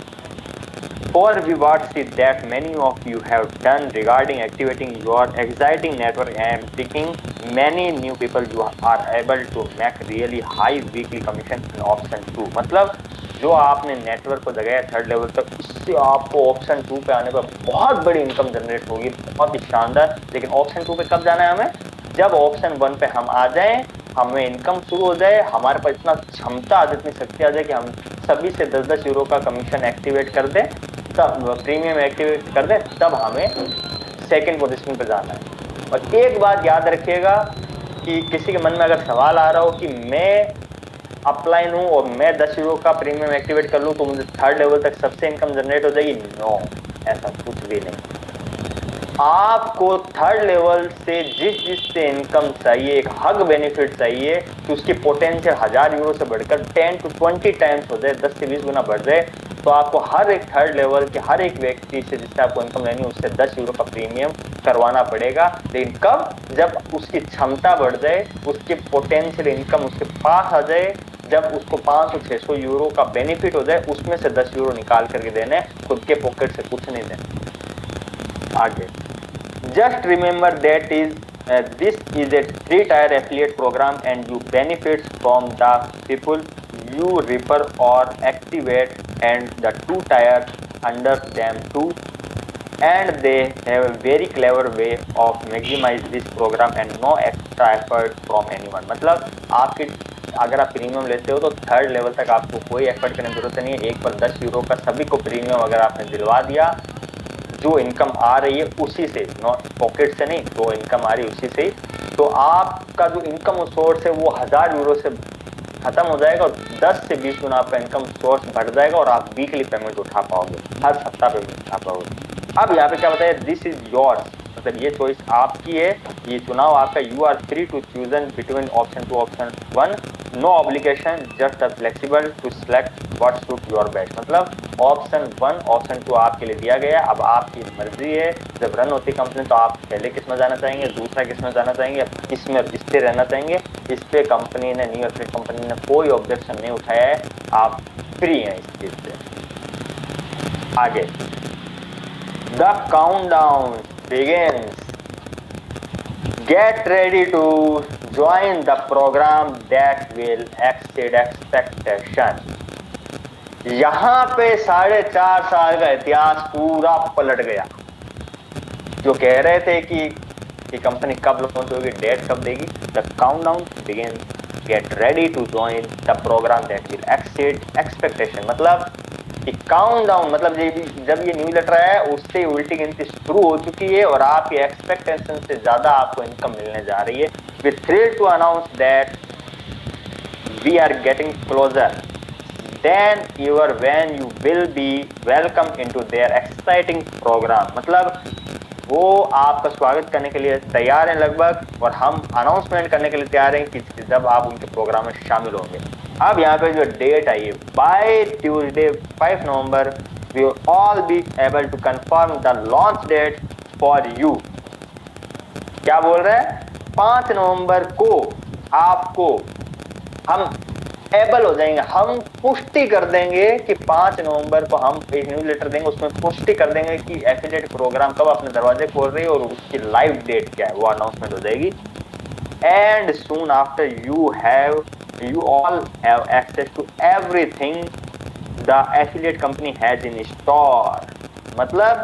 for we what see that many of you have done regarding activating your exciting network and picking many new people, you are able to make really high weekly commission in option 2। मतलब जो आपने network को जगाया third level तक, इससे आपको option 2 पे आने पर बहुत बड़ी इनकम जनरेट होगी, बहुत ही शानदार। लेकिन ऑप्शन 2 पे कब जाना है हमें, जब ऑप्शन 1 पे हम आ जाएं, हमें इनकम शुरू हो जाए, हमारे पास इतना क्षमता आ जाए, इतनी शक्ति आ जाए कि हम सभी से 10-10 यूरो का कमीशन एक्टिवेट कर दें, तब प्रीमियम एक्टिवेट कर दें, तब हमें सेकंड पोजीशन पे जाना है। और एक बात याद रखिएगा कि किसी के मन में अगर सवाल आ रहा हो कि मैं अपलाइन हूँ और मैं 10 यूरो का प्रीमियम एक्टिवेट कर लूँ तो मुझे थर्ड लेवल तक सबसे इनकम जनरेट हो जाएगी, नो, ऐसा कुछ भी नहीं। आपको थर्ड लेवल से जिस से इनकम चाहिए, एक हग बेनिफिट चाहिए कि उसकी पोटेंशियल 1000 यूरो से बढ़कर 10 to 20 टाइम्स हो जाए, 10 से 20 गुना बढ़ जाए, तो आपको हर एक थर्ड लेवल के हर एक व्यक्ति से जिससे आपको इनकम लेनी है उससे 10 यूरो का प्रीमियम करवाना पड़ेगा। लेकिन कब, जब उसकी क्षमता बढ़ जाए, उसकी पोटेंशियल इनकम उसके पास आ जाए, जब उसको 500-600 यूरो का बेनिफिट हो जाए, उसमें से 10 यूरो निकाल करके देने, खुद के पॉकेट से कुछ नहीं देना। आगे, just remember that this is a 3-tier affiliate program and you benefit from the people you refer or activate and the 2 tier under them too. and they have a very clever way of maximize this program and no extra effort from anyone। मतलब आपके अगर आप premium लेते हो तो third level तक आपको कोई एफर्ट करने की जरूरत नहीं है। 1 पर 10 यूरो का सभी को प्रीमियम अगर आपने दिलवा दिया, जो इनकम आ रही है उसी से, नॉट पॉकेट से नहीं, जो इनकम आ रही है उसी से ही, तो आपका जो इनकम सोर्स है वो 1000 यूरो से खत्म हो जाएगा और 10 से 20 गुना आपका इनकम सोर्स बढ़ जाएगा और आप वीकली पेमेंट उठा पाओगे, हर सप्ताह पेमेंट उठा पाओगे। अब यहाँ पे क्या बताया, दिस इज योर्स, मतलब ये चॉइस आपकी है, ये चुनाव आपका। You are free to chosen between option 2 option 1, no obligation, just flexible to select what suit your best. मतलब ऑप्शन 1 ऑप्शन 2 आपके लिए दिया गया, अब आपकी मर्जी है। जब रन होती कंपनी तो आप पहले किस में जाना चाहेंगे, दूसरा किस में जाना चाहेंगे, किस में स्थिर रहना चाहेंगे, इस पे कंपनी ने, न्यू एफिलिएट कंपनी ने कोई ऑब्जेक्शन नहीं उठाया है, आप फ्री हैं इस चीज से। आगे, the countdown begins, get ready to join the program that will exceed expectation। यहां पे 4.5 साल का इतिहास पूरा पलट गया। जो कह रहे थे कि कंपनी कब लॉन्च होगी, डेट कब देगी, the countdown begins, get ready to join the program that will exceed expectation। मतलब काउंटडाउन, मतलब जब ये न्यू लेटर आया है उससे उल्टी गिनती शुरू हो चुकी है और आपकी एक्सपेक्टेशन से ज्यादा आपको इनकम मिलने जा रही है। We thrilled to announce that we are getting closer than ever when you will be welcome into their exciting program. मतलब वो आपका स्वागत करने के लिए तैयार हैं लगभग, और हम अनाउंसमेंट करने के लिए तैयार हैं कि जब आप उनके प्रोग्राम में शामिल होंगे। अब यहाँ पे जो डेट आई है, by Tuesday 5 November we will all be able to confirm the launch date for you. क्या बोल रहे हैं, 5 नवंबर को आपको हम एबल हो जाएंगे, हम पुष्टि कर देंगे कि 5 नवंबर को हम एक न्यूज़ लेटर देंगे, उसमें पुष्टि कर देंगे कि एफिलिएट प्रोग्राम कब अपने दरवाजे खोल रही है और उसकी लाइव डेट क्या है, वो अनाउंसमेंट हो जाएगी। And soon after you all have access to everything the affiliate company has in store। मतलब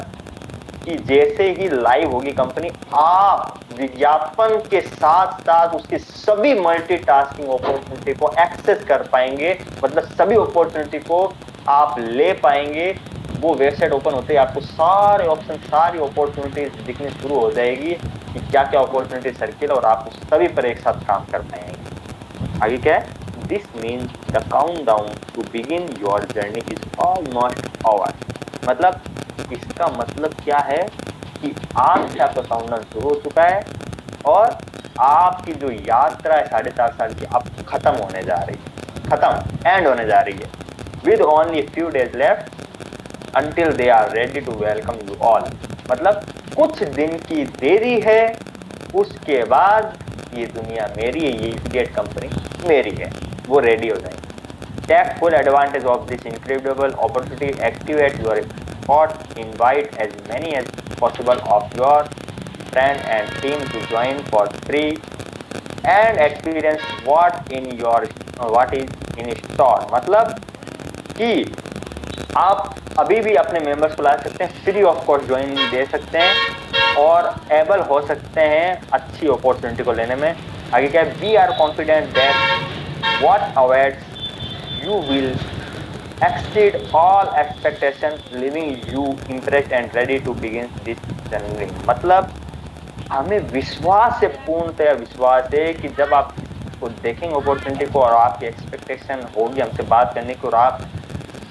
कि जैसे ही लाइव होगी कंपनी, आप विज्ञापन के साथ साथ उसकी सभी मल्टीटास्किंग अपॉर्चुनिटी को एक्सेस कर पाएंगे, मतलब सभी अपॉर्चुनिटी को आप ले पाएंगे। वो वेबसाइट ओपन होते ही आपको सारे ऑप्शन, सारी अपॉर्चुनिटीज दिखनी शुरू हो जाएगी कि क्या क्या अपॉर्चुनिटी सर्किल, और आप सभी पर एक साथ काम कर पाएंगे। आगे क्या है, this means the countdown to begin your journey is almost over. मतलब इसका मतलब क्या है कि आज से आपका काउंटडाउन शुरू हो चुका है और आपकी जो यात्रा है 4.5 साल की अब खत्म होने जा रही है, खत्म, एंड होने जा रही है। With only few days left until they are ready to welcome you all. मतलब कुछ दिन की देरी है, उसके बाद ये दुनिया मेरी है, ये एफिलिएट कंपनी मेरी है, वो रेडी हो जाएंगे। Take full advantage of this incredible opportunity, activate your effort, invite as many as possible of your friend and team to join for free and experience what is in store. मतलब कि आप अभी भी अपने members को ला सकते हैं, free of cost joining दे सकते हैं और एबल हो सकते हैं अच्छी अपॉर्चुनिटी को लेने में। आगे क्या है, we are confident that what awaits you will exceed all expectation, leaving you impressed and ready to begin this journey. मतलब हमें विश्वास है, पूर्णतः विश्वास है कि जब आप इसको देखेंगे अपॉर्चुनिटी को और आपकी एक्सपेक्टेशन होगी हमसे बात करने की और आप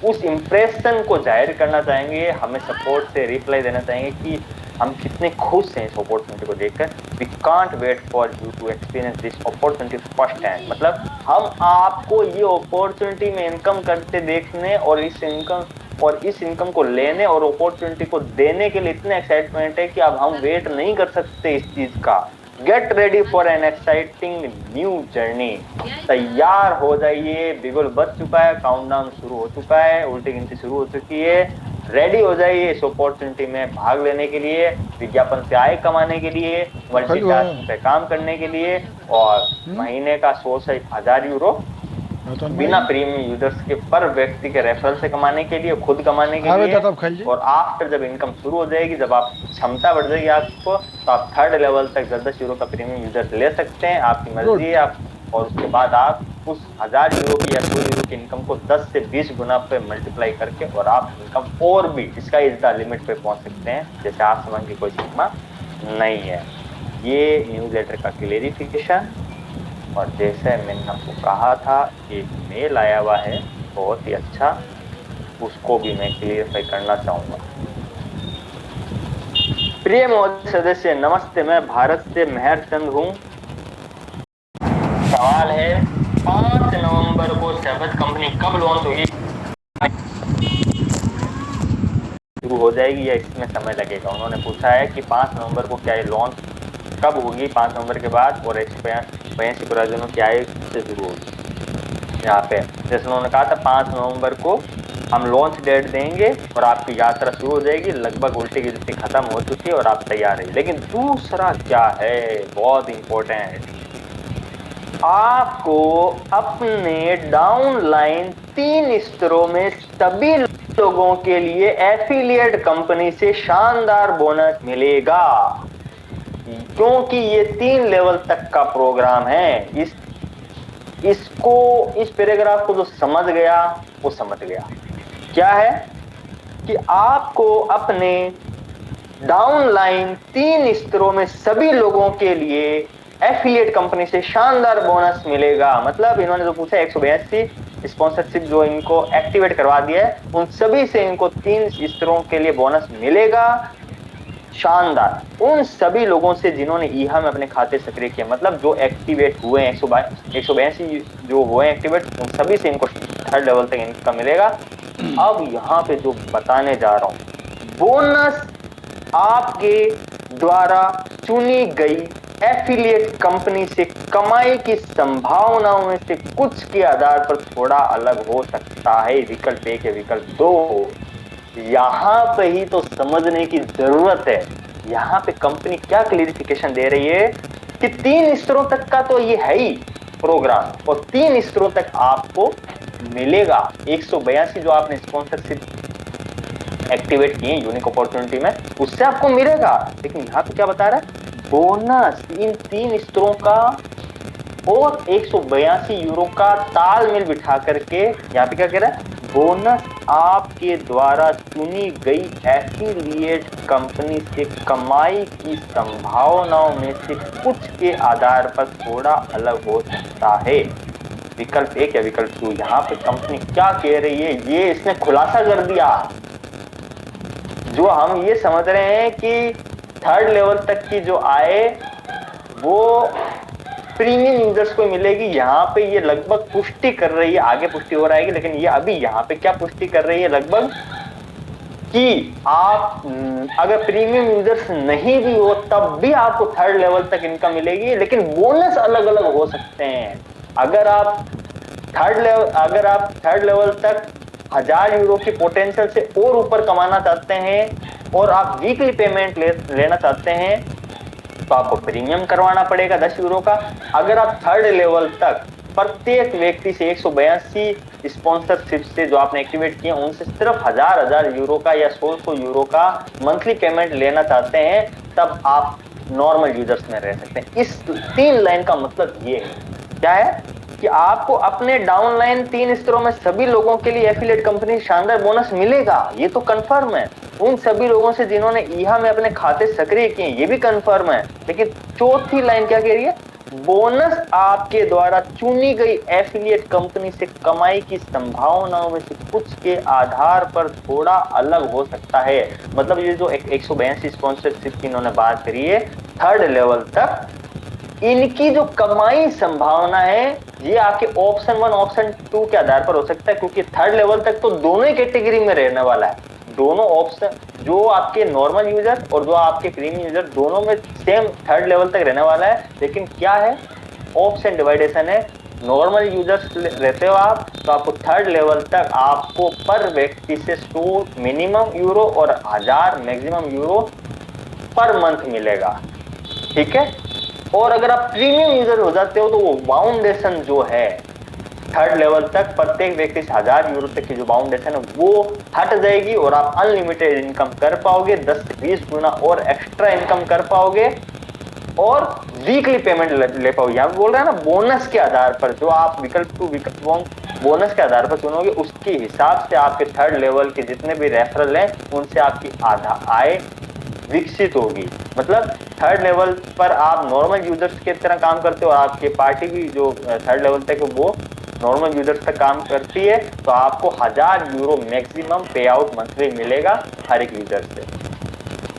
उस इम्प्रेशन को जाहिर करना चाहेंगे, हमें सपोर्ट से रिप्लाई देना चाहेंगे कि हम कितने खुश हैं इस अपॉर्चुनिटी को देखकर। We can't wait for you to experience this opportunity first hand. मतलब हम आपको ये अपॉर्चुनिटी में इनकम करते देखने और इस इनकम को लेने और अपॉर्चुनिटी को देने के लिए इतने एक्साइटमेंट है कि अब हम वेट नहीं कर सकते इस चीज का। Get ready for an exciting new journey. तैयार हो जाइए, बिगुल बज चुका है, काउंटडाउन शुरू हो चुका है, उल्टी गिनती शुरू हो चुकी है। रेडी हो जाइए इस अपॉर्चुनिटी में भाग लेने के लिए, विज्ञापन से आय कमाने के लिए, मल्टीटास्किंग पे काम करने के लिए, और महीने का 100 से 1000 यूरो बिना प्रीमियम यूजर्स के पर व्यक्ति के रेफरल से कमाने के लिए, खुद कमाने के लिए। और आफ्टर जब इनकम शुरू हो जाएगी, जब आप क्षमता बढ़ जाएगी आपको, तो आप थर्ड लेवल तक 10-10 यूरो का प्रीमियम यूजर ले सकते हैं, आपकी मर्जी है आप। और उसके बाद आप उस 1000 यूरो की या 100 यूरो की इनकम को 10 से 20 गुना पे मल्टीप्लाई करके और आप इनकम और भी इसका इज द लिमिट पे पहुंच सकते हैं, जैसे आप समझ की कोई सीमा नहीं है। ये न्यूज़लेटर का क्लेरिफिकेशन। और जैसे मैंने आपको कहा था, एक मेल आया हुआ है बहुत ही अच्छा, उसको भी मैं क्लियरफाई करना चाहूंगा। प्रिय महोदय सदस्य नमस्ते, मैं भारत से मेहर चंद हूँ। सवाल है 5 नवंबर को शहबज कंपनी कब लॉन्च होगी, शुरू हो जाएगी या इसमें समय लगेगा। उन्होंने पूछा है कि 5 नवंबर को क्या ये लॉन्च कब होगी, 5 नवंबर के बाद, और 182 प्रयोजनों की आयु से शुरू होगी। यहाँ पे जैसे उन्होंने कहा था 5 नवंबर को हम लॉन्च डेट देंगे और आपकी यात्रा शुरू हो जाएगी, लगभग उल्टी गिनती खत्म हो चुकी है और आप तैयार हैं। लेकिन दूसरा क्या है, बहुत इंपॉर्टेंट, आपको अपने डाउनलाइन 3 स्तरों में सभी लोगों के लिए एफिलिएट कंपनी से शानदार बोनस मिलेगा, क्योंकि ये 3 लेवल तक का प्रोग्राम है। इस पैराग्राफ को जो समझ गया वो समझ गया। क्या है कि आपको अपने डाउनलाइन 3 स्तरों में सभी लोगों के लिए एफिलिएट कंपनी से शानदार बोनस मिलेगा। मतलब इन्होंने जो पूछा 182 स्पॉन्सरशिप जो इनको एक्टिवेट करवा दिया है, उन सभी से इनको 3 स्तरों के लिए बोनस मिलेगा शानदार। उन सभी लोगों से जिन्होंने ईहा में अपने खाते सक्रिय किए, मतलब जो एक्टिवेट हुए हैं 182 जो हुए एक्टिवेट, उन सभी से इनको थर्ड लेवल तक इनका मिलेगा। अब यहाँ पे जो बताने जा रहा हूं, बोनस आपके द्वारा चुनी गई एफिलिएट कंपनी से कमाई की संभावनाओं में से कुछ के आधार पर थोड़ा अलग हो सकता है। विकल्प 1 या विकल्प 2। यहाँ पे ही तो समझने की जरूरत है। यहाँ पे कंपनी क्या क्लेरिफिकेशन दे रही है कि 3 स्तरों तक का तो ये है ही प्रोग्राम, और 3 स्तरों तक आपको मिलेगा। 182 जो आपने स्पॉन्सरशिप एक्टिवेट किए यूनिक अपॉर्चुनिटी में, उससे आपको मिलेगा। लेकिन यहाँ पे क्या बता रहा है, बोनस इन 3 स्तरों का और 182 यूरो का तालमेल बिठा करके यहाँ पे क्या कह रहा है, बोनस आपके द्वारा चुनी गई एफिलिएट कंपनी से कमाई की संभावनाओं में से कुछ के आधार पर थोड़ा अलग हो सकता है। विकल्प 1 या विकल्प 2। यहाँ पे कंपनी क्या कह रही है, ये इसने खुलासा कर दिया। जो हम ये समझ रहे हैं कि थर्ड लेवल तक की जो आय वो प्रीमियम यूजर्स को मिलेगी, यहाँ पे ये लगभग पुष्टि कर रही है, आगे पुष्टि हो रहा है, लेकिन ये अभी यहाँ पे क्या पुष्टि कर रही है लगभग, कि आप अगर प्रीमियम यूजर्स नहीं भी हो तब भी आपको थर्ड लेवल तक इनकम मिलेगी, लेकिन बोनस अलग अलग हो सकते हैं। अगर आप थर्ड लेवल तक 1000 यूरो की पोटेंशियल से और ऊपर कमाना चाहते हैं और आप वीकली पेमेंट लेना चाहते हैं, तो आपको प्रीमियम करवाना पड़ेगा 10 यूरो का। अगर आप थर्ड लेवल तक प्रत्येक व्यक्ति से 182 स्पॉन्सरशिप से जो आपने एक्टिवेट किए उनसे सिर्फ 1000 यूरो का या 100 यूरो का मंथली पेमेंट लेना चाहते हैं, तब आप नॉर्मल यूजर्स में रह सकते हैं। इस 3 लाइन का मतलब ये है, क्या है कि आपको अपने डाउनलाइन 3 स्तरों में सभी लोगों के लिए एफिलिएट कंपनी शानदार बोनस मिलेगा, ये तो कंफर्म है। उन सभी लोगों से जिन्होंने ईहा में अपने खाते सक्रिय किए, ये भी कंफर्म है। लेकिन चौथी लाइन क्या कह रही है, बोनस आपके द्वारा चुनी गई एफिलिएट कंपनी से कमाई की संभावनाओं में से कुछ के आधार पर थोड़ा अलग हो सकता है। मतलब ये जो 182 स्पॉन्सरशिप की इन्होंने बात करी है, थर्ड लेवल तक इनकी जो कमाई संभावना है ये आपके ऑप्शन 1 ऑप्शन 2 के आधार पर हो सकता है, क्योंकि थर्ड लेवल तक तो दोनों ही कैटेगरी में रहने वाला है। दोनों ऑप्शन, जो आपके नॉर्मल यूजर और जो आपके प्रीमियम यूजर, दोनों में सेम थर्ड लेवल तक रहने वाला है। लेकिन क्या है, ऑप्शन डिवाइडेशन है। नॉर्मल यूजर्स रहते हो आप, तो आपको थर्ड लेवल तक आपको पर व्यक्ति से 100 मिनिमम यूरो और 1000 मैक्सिमम यूरो पर मंथ मिलेगा, ठीक है। और अगर आप प्रीमियम यूजर हो जाते हो तो वो फाउंडेशन जो है थर्ड लेवल तक प्रत्येक व्यक्ति से 1000 यूरो तक की जो बाउंडेशन है वो हट जाएगी और आप अनलिमिटेड इनकम कर पाओगे, 10 से 20 गुना और एक्स्ट्रा इनकम कर पाओगे और वीकली पेमेंट ले पाओगे। यहाँ बोल रहे हैं ना बोनस के आधार पर, जो आप विकल्प टू विकल्प बोनस के आधार पर चुनोगे उसके हिसाब से आपके थर्ड लेवल के जितने भी रेफरल हैं उनसे आपकी आधा आय विकसित होगी। मतलब थर्ड लेवल पर आप नॉर्मल यूजर्स की तरह काम करते हो और आपकी पार्टी भी जो थर्ड लेवल तक है वो नॉर्मल यूजर्स तक काम करती है, तो आपको 1000 यूरो मैक्सिमम पे आउट मंथली मिलेगा हर एक यूजर से,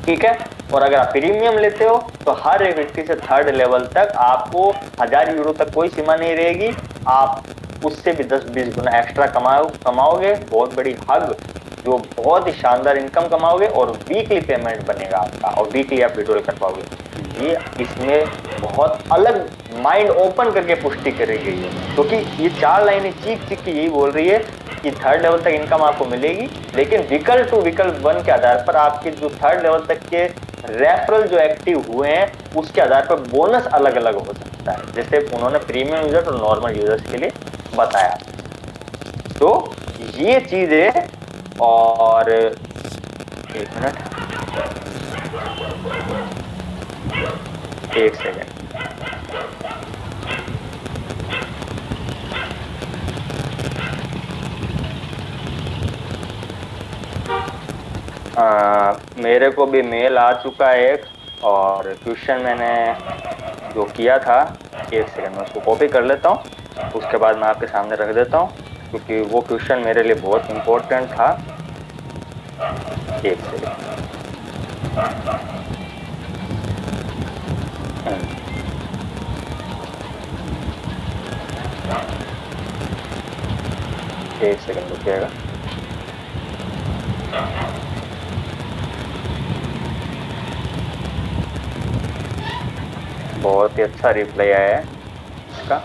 ठीक है। और अगर आप प्रीमियम लेते हो तो हर एक व्यक्ति से थर्ड लेवल तक आपको 1000 यूरो तक कोई सीमा नहीं रहेगी, आप उससे भी 10-20 गुना एक्स्ट्रा कमाओगे, बहुत बड़ी हग, जो बहुत ही शानदार इनकम कमाओगे और वीकली पेमेंट बनेगा आपका और वीकली आप विड्रॉल कर पाओगे। ये इसमें बहुत अलग माइंड ओपन करके पुष्टि करी गई है, क्योंकि ये 4 लाइनें चीख चीख के यही बोल रही है कि थर्ड लेवल तक इनकम आपको मिलेगी, लेकिन विकल्प टू विकल्प 1 के आधार पर आपके जो थर्ड लेवल तक के रेफरल जो एक्टिव हुए हैं उसके आधार पर बोनस अलग अलग हो सकता है, जैसे उन्होंने प्रीमियम यूजर और नॉर्मल यूजर्स के लिए बताया। तो ये चीज है। और एक मिनट, एक सेकेंड, मेरे को भी मेल आ चुका है एक, और क्वेश्चन मैंने जो किया था, एक सेकंड मैं उसको कॉपी कर लेता हूँ, उसके बाद मैं आपके सामने रख देता हूँ, क्योंकि वो क्वेश्चन मेरे लिए बहुत इम्पोर्टेंट था। एक सेकंड, एक सेकंड रुकिएगा। बहुत ही अच्छा रिप्लाई आया है इसका।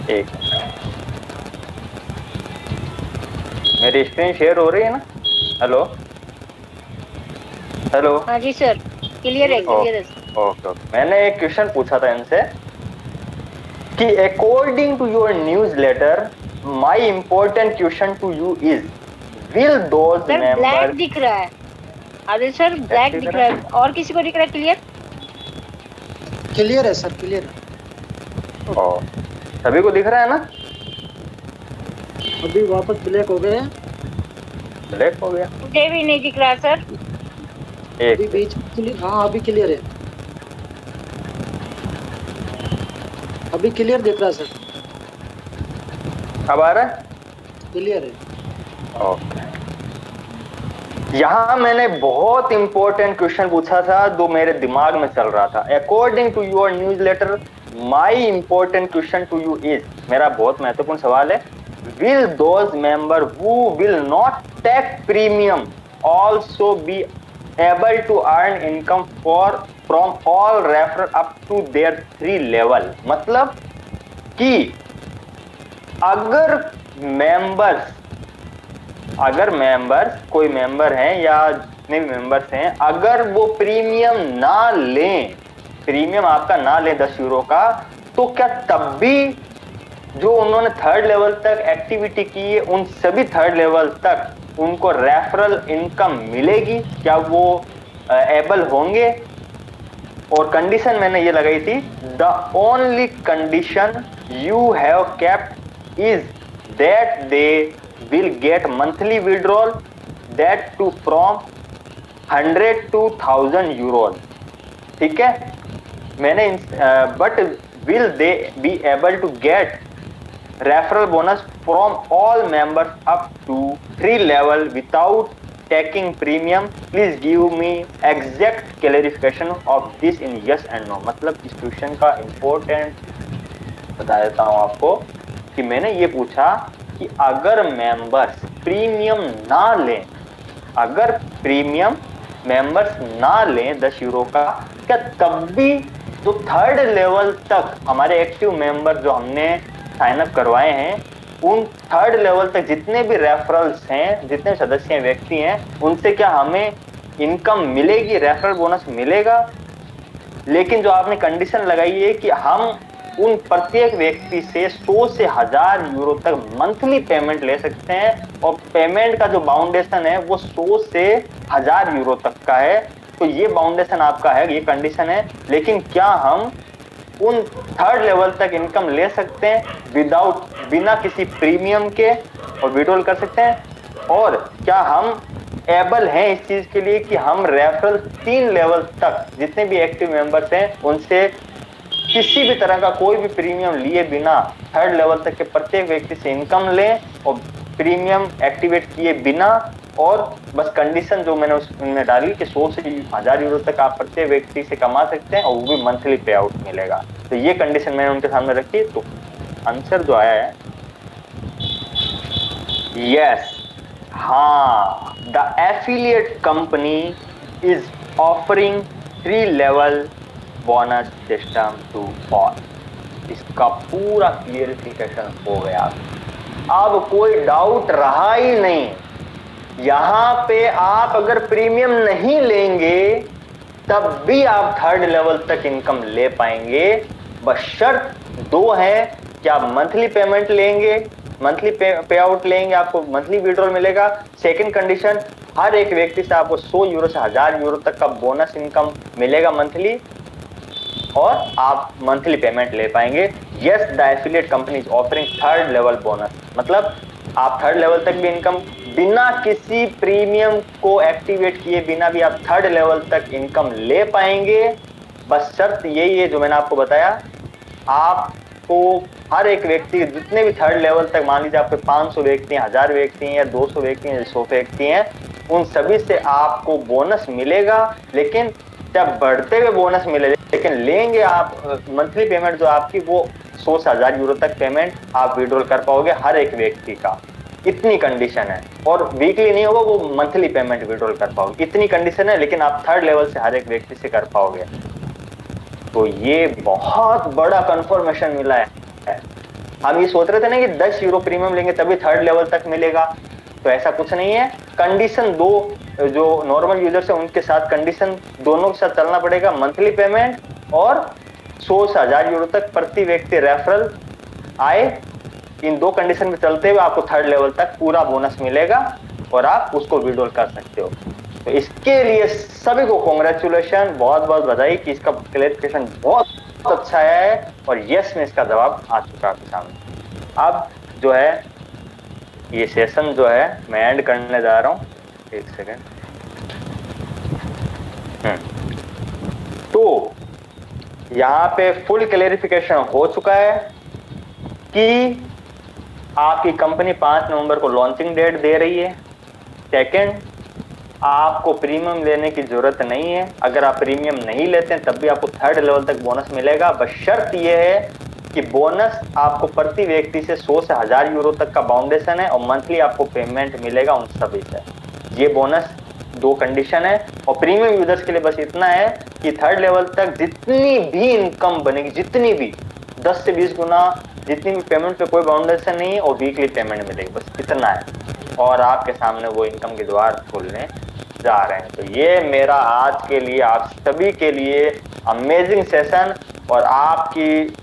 एक, मेरी स्क्रीन शेयर हो रही है ना? हेलो हेलो, हाँ जी सर, क्लियर है, क्लियर है। ओके ओके, मैंने एक क्वेश्चन पूछा था इनसे कि according to your news letter my important question to you is will those sir member, black दिख रहा है। अरे सर ब्लैक दिख रहा है, और किसी को दिख रहा है? क्लियर क्लियर है सर, क्लियर है। सभी को दिख रहा है ना? अभी वापस ब्लैक हो गए हैं। ब्लैक हो गया, मुझे भी नहीं दिख रहा सर। एक अभी बीच क्लियर, हाँ अभी क्लियर है, अभी क्लियर दिख रहा है सर, अब आ रहा है? क्लियर है। ओके, यहाँ मैंने बहुत इंपॉर्टेंट क्वेश्चन पूछा था जो मेरे दिमाग में चल रहा था। According to your news letter my important question to you is, मेरा बहुत महत्वपूर्ण सवाल है, will those member who will not take premium also be able to earn income from all referral up to their 3 level. मतलब कि अगर members कोई member हैं या जितने भी मेंबर्स हैं, अगर वो प्रीमियम ना लें, प्रीमियम आपका ना लें 10 यूरो का, तो क्या तब भी जो उन्होंने थर्ड लेवल तक एक्टिविटी की है उन सभी थर्ड लेवल तक उनको रेफरल इनकम मिलेगी? क्या वो एबल होंगे? और कंडीशन मैंने ये लगाई थी, the only condition you have kept is that they will get monthly withdrawal that too from 100 to 1000 euro. ठीक है, मैंने but will they be able to get referral bonus from all members up to 3 level without taking premium? Please give me exact clarification of this in yes and no. मतलब इस question का important बता देता हूं आपको कि मैंने ये पूछा कि अगर मेंबर्स प्रीमियम ना लें, अगर प्रीमियम मेंबर्स ना लें 10 यूरो का, क्या तब भी जो थर्ड लेवल तक हमारे एक्टिव मेंबर जो हमने साइन अप करवाए हैं, उन थर्ड लेवल तक जितने भी रेफरल्स हैं, जितने सदस्य व्यक्ति हैं, उनसे क्या हमें इनकम मिलेगी, रेफरल बोनस मिलेगा। लेकिन जो आपने कंडीशन लगाई है कि हम उन प्रत्येक व्यक्ति से 100 से 1000 यूरो तक मंथली पेमेंट ले सकते हैं, और पेमेंट का जो बाउंडेशन है वो 100 से 1000 यूरो तक का है। तो ये बाउंडेशन आपका है, ये कंडीशन है। लेकिन क्या हम उन थर्ड लेवल तक इनकम ले सकते हैं विदाउट, बिना किसी प्रीमियम के, और विड्रॉल कर सकते हैं? और क्या हम एबल हैं इस चीज के लिए कि हम रेफरल 3 लेवल तक जितने भी एक्टिव मेंबर्स हैं उनसे किसी भी तरह का कोई भी प्रीमियम लिए बिना थर्ड लेवल तक के प्रत्येक व्यक्ति से इनकम लें, और प्रीमियम एक्टिवेट किए बिना, और बस कंडीशन जो मैंने उसमें डाली कि 100 से 1000 यूरो तक आप प्रत्येक व्यक्ति से कमा सकते हैं और वो भी मंथली पे आउट मिलेगा। तो ये कंडीशन मैंने उनके सामने रखी। तो आंसर जो आया है यस, हाँ, the affiliate company is offering 3 level bonus system to all. इसका पूरा क्लियरिफिकेशन हो गया। अब कोई डाउट रहा ही नहीं। यहां पे आप अगर प्रीमियम नहीं लेंगे तब भी आप थर्ड लेवल तक इनकम ले पाएंगे। बस शर्त 2 है कि आप मंथली पेमेंट लेंगे, मंथली पे आउट लेंगे, आपको मंथली विड्रॉल मिलेगा। सेकंड कंडीशन, हर एक व्यक्ति से आपको 100 यूरो से 1000 यूरो तक का बोनस इनकम मिलेगा मंथली, और आप मंथली पेमेंट ले पाएंगे। Yes, the affiliate company is offering third level bonus, मतलब आप थर्ड लेवल तक भी इनकम बिना किसी प्रीमियम को एक्टिवेट किए बिना भी आप थर्ड लेवल तक इनकम ले पाएंगे। बस शर्त यही है जो मैंने आपको बताया, आपको हर एक व्यक्ति जितने भी थर्ड लेवल तक, मान लीजिए आपके 500 व्यक्ति हैं, 1000 व्यक्ति हैं, या 200 व्यक्ति हैं, 100 व्यक्ति हैं, उन सभी से आपको बोनस मिलेगा। लेकिन जब बढ़ते हुए बोनस मिले, लेकिन लेंगे आप मंथली पेमेंट जो आपकी वो 100 से 1000 यूरो तक पेमेंट आप विड्रॉल कर पाओगे हर एक व्यक्ति का। इतनी कंडीशन है, और वीकली नहीं होगा, वो मंथली पेमेंट विड्रॉल कर पाओगे, इतनी कंडीशन है। लेकिन आप थर्ड लेवल से हर एक व्यक्ति से कर पाओगे। तो ये बहुत बड़ा कंफर्मेशन मिला है। हम ये सोच रहे थे ना कि 10 यूरो प्रीमियम लेंगे तभी थर्ड लेवल तक मिलेगा, तो ऐसा कुछ नहीं है। कंडीशन 2 जो नॉर्मल यूजर्स है उनके साथ कंडीशन दोनों के साथ चलना पड़ेगा, मंथली पेमेंट और 100 से 1000 यूरो तक प्रति व्यक्ति रेफरल आए। इन 2 कंडीशन में चलते हुए आपको थर्ड लेवल तक पूरा बोनस मिलेगा और आप उसको विड्रॉल कर सकते हो। तो इसके लिए सभी को कॉन्ग्रेचुलेशन, बहुत बहुत बधाई कि इसका क्लैरिफिकेशन बहुत अच्छा है, और यस में इसका जवाब आ चुका है आपके सामने। अब जो है ये सेशन जो है मैं एंड करने जा रहा हूँ, 1 सेकेंड। तो यहाँ पे फुल क्लैरिफिकेशन हो चुका है कि आपकी कंपनी 5 नवंबर को लॉन्चिंग डेट दे रही है। सेकंड, आपको प्रीमियम लेने की जरूरत नहीं है। अगर आप प्रीमियम नहीं लेते हैं तब भी आपको थर्ड लेवल तक बोनस मिलेगा। बस शर्त यह है कि बोनस आपको प्रति व्यक्ति से 100 से 1000 यूरो तक का बाउंडेशन है, और मंथली आपको पेमेंट मिलेगा उन सभी से। ये बोनस 2 कंडीशन है। और प्रीमियम यूजर्स के लिए बस इतना है कि थर्ड लेवल तक जितनी भी इनकम बनेगी, जितनी भी 10 से 20 गुना, जितनी भी पेमेंट पे कोई बाउंडेशन नहीं है, और वीकली पेमेंट मिलेगी, बस इतना है। और आपके सामने वो इनकम के द्वार खोलने जा रहे हैं। तो ये मेरा आज के लिए, आप सभी के लिए अमेजिंग सेशन, और आपकी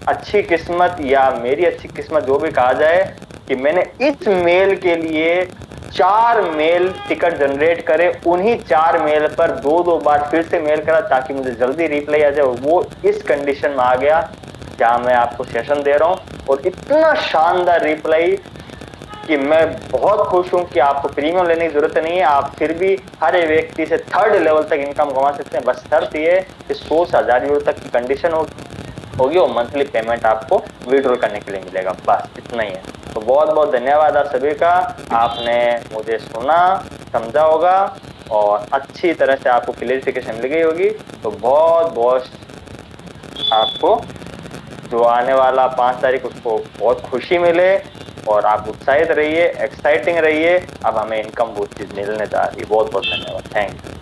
अच्छी किस्मत या मेरी अच्छी किस्मत जो भी कहा जाए कि मैंने इस मेल के लिए 4 मेल टिकट जनरेट करे, उन्हीं 4 मेल पर 2-2 बार फिर से मेल करा ताकि मुझे जल्दी रिप्लाई आ जाए। वो इस कंडीशन में आ गया जहां मैं आपको सेशन दे रहा हूं, और इतना शानदार रिप्लाई कि मैं बहुत खुश हूं कि आपको प्रीमियम लेने की जरूरत नहीं है। आप फिर भी हर एक व्यक्ति से थर्ड लेवल तक इनकम कमा सकते हैं। बस शर्त ये कि 100 से 1000 यूरो तक की कंडीशन होगी, और मंथली पेमेंट आपको विड्रॉल करने के लिए मिलेगा। बस इतना ही है। तो बहुत बहुत धन्यवाद आप सभी का, आपने मुझे सुना, समझा होगा, और अच्छी तरह से आपको क्लियरिफिकेशन मिल गई होगी। तो बहुत बहुत आपको जो आने वाला 5 तारीख उसको बहुत खुशी मिले, और आप उत्साहित रहिए, एक्साइटिंग रहिए। अब हमें इनकम वो चीज़ मिलने जा रही है। बहुत बहुत धन्यवाद, थैंक यू।